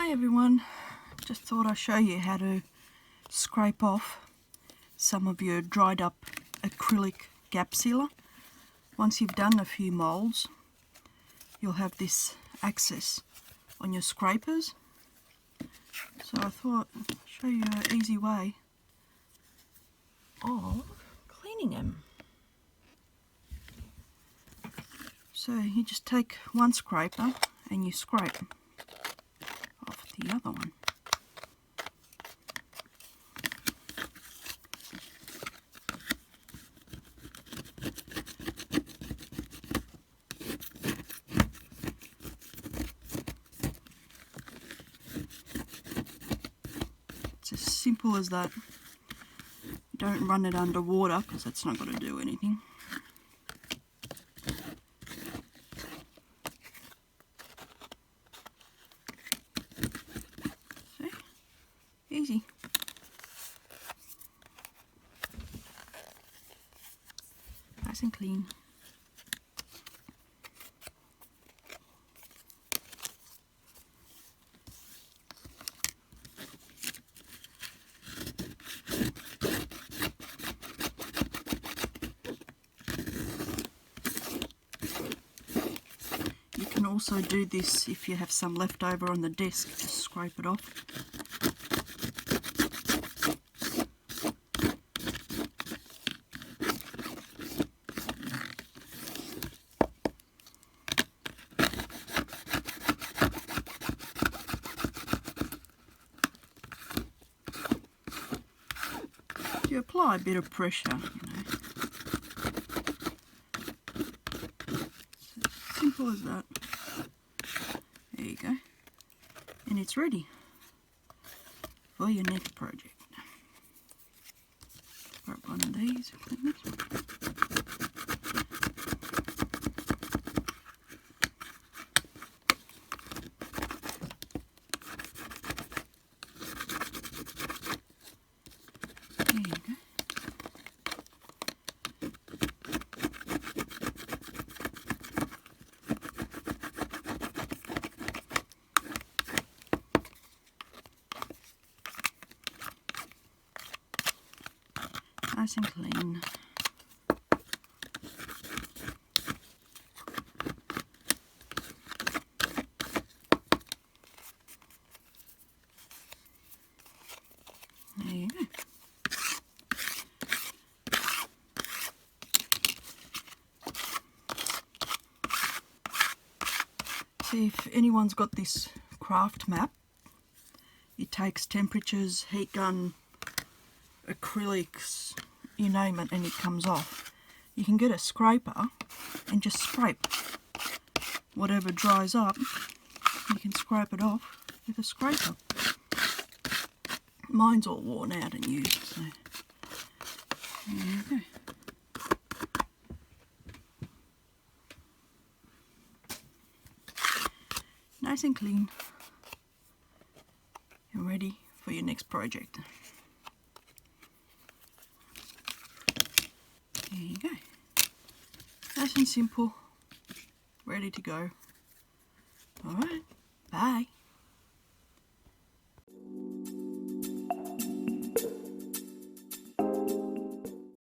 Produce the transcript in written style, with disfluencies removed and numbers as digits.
Hi everyone, just thought I'd show you how to scrape off some of your dried up acrylic gap sealer. Once you've done a few moulds, you'll have this access on your scrapers. So I thought I'd show you an easy way of cleaning them. So you just take one scraper and you scrape off the other one. It's as simple as that. Don't run it under water because that's not going to do anything. See? Easy. Nice and clean. You can also do this if you have some left over on the desk, just scrape it off. You apply a bit of pressure, It's as simple as that. There you go. And it's ready for your next project. Grab one of these. There you go. Nice and clean. There you go. See, if anyone's got this craft map, it takes temperatures, heat gun, acrylics, you name it, and it comes off. You can get a scraper and just scrape whatever dries up. You can scrape it off with a scraper. Mine's all worn out and used, so there you go. Nice and clean and ready for your next project. There you go. Nice and simple, ready to go. Alright, bye.